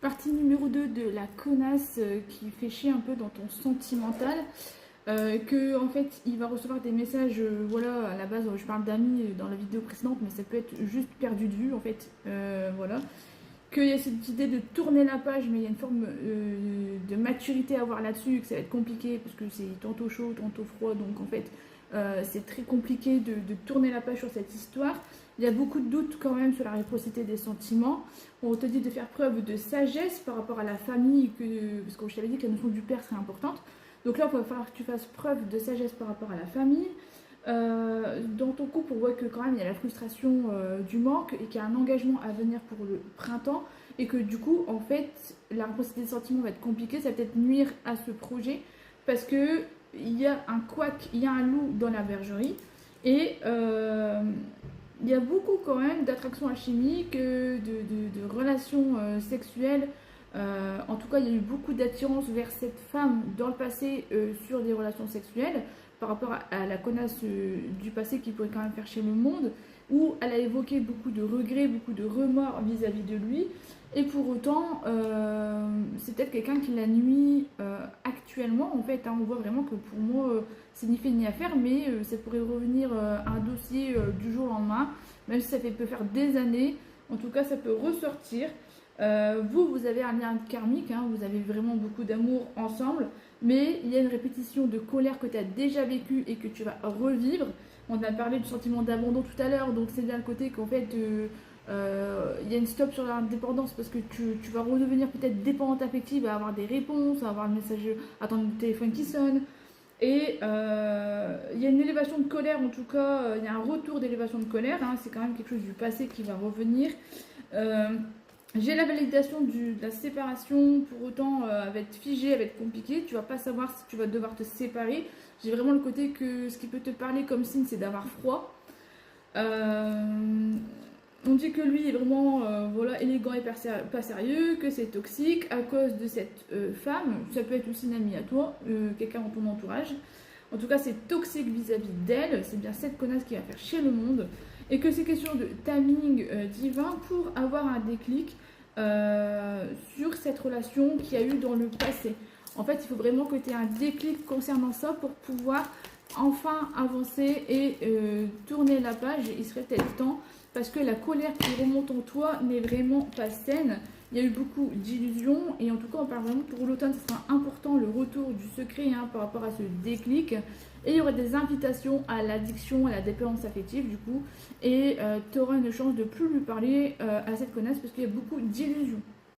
Partie numéro 2 de la connasse qui fait chier un peu dans ton sentimental. Que en fait il va recevoir des messages, voilà, à la base je parle d'amis dans la vidéo précédente, mais ça peut être juste perdu de vue en fait, voilà. Qu'il y a cette idée de tourner la page, mais il y a une forme de maturité à avoir là-dessus, que ça va être compliqué parce que c'est tantôt chaud, tantôt froid, donc en fait c'est très compliqué de tourner la page sur cette histoire. Il y a beaucoup de doutes quand même sur la réciprocité des sentiments. On te dit de faire preuve de sagesse par rapport à la famille, parce que je t'avais dit que la notion du père serait importante. Donc là, il va falloir que tu fasses preuve de sagesse par rapport à la famille. Dans ton couple, on voit que quand même il y a la frustration du manque et qu'il y a un engagement à venir pour le printemps et que du coup, en fait, la réciprocité des sentiments va être compliquée, ça va peut-être nuire à ce projet parce que il y a un couac, il y a un loup dans la bergerie et il y a beaucoup quand même d'attractions alchimiques, de relations sexuelles. En tout cas, il y a eu beaucoup d'attirance vers cette femme dans le passé sur des relations sexuelles par rapport à la connasse du passé qui pourrait quand même faire chier le monde, où elle a évoqué beaucoup de regrets, beaucoup de remords vis-à-vis de lui. Et pour autant, c'est peut-être quelqu'un qui la nuit actuellement. En fait, hein, on voit vraiment que pour moi, c'est ni fait ni à faire, mais ça pourrait revenir à un dossier du jour au lendemain, même si ça peut faire des années. En tout cas, ça peut ressortir. Vous avez un lien karmique, hein, vous avez vraiment beaucoup d'amour ensemble, mais il y a une répétition de colère que tu as déjà vécue et que tu vas revivre. On a parlé du sentiment d'abandon tout à l'heure, donc c'est bien le côté qu'en fait, il y a une stop sur l'indépendance parce que tu vas redevenir peut-être dépendante affective à avoir des réponses, à avoir le message, attendre le téléphone qui sonne. Et il y a une élévation de colère, en tout cas, il y a un retour d'élévation de colère, hein, c'est quand même quelque chose du passé qui va revenir. J'ai la validation de la séparation, pour autant elle va être figée, elle va être compliquée, tu vas pas savoir si tu vas devoir te séparer. J'ai vraiment le côté que ce qui peut te parler comme signe, c'est d'avoir froid. On dit que lui est vraiment voilà, élégant et pas sérieux, que c'est toxique à cause de cette femme. Ça peut être aussi une amie à toi, quelqu'un dans ton entourage. En tout cas, c'est toxique vis-à-vis d'elle. C'est bien cette connasse qui va faire chier le monde. Et que c'est question de timing divin pour avoir un déclic sur cette relation qu'il y a eu dans le passé. En fait, il faut vraiment que tu aies un déclic concernant ça pour pouvoir enfin avancer et tourner la page. Il serait peut-être temps parce que la colère qui remonte en toi n'est vraiment pas saine. Il y a eu beaucoup d'illusions et en tout cas on parle vraiment pour l'automne, ce sera important le retour du secret hein, par rapport à ce déclic. Et il y aurait des invitations à l'addiction, à la dépendance affective du coup. Et tu auras une chance de plus lui parler à cette connasse parce qu'il y a beaucoup d'illusions.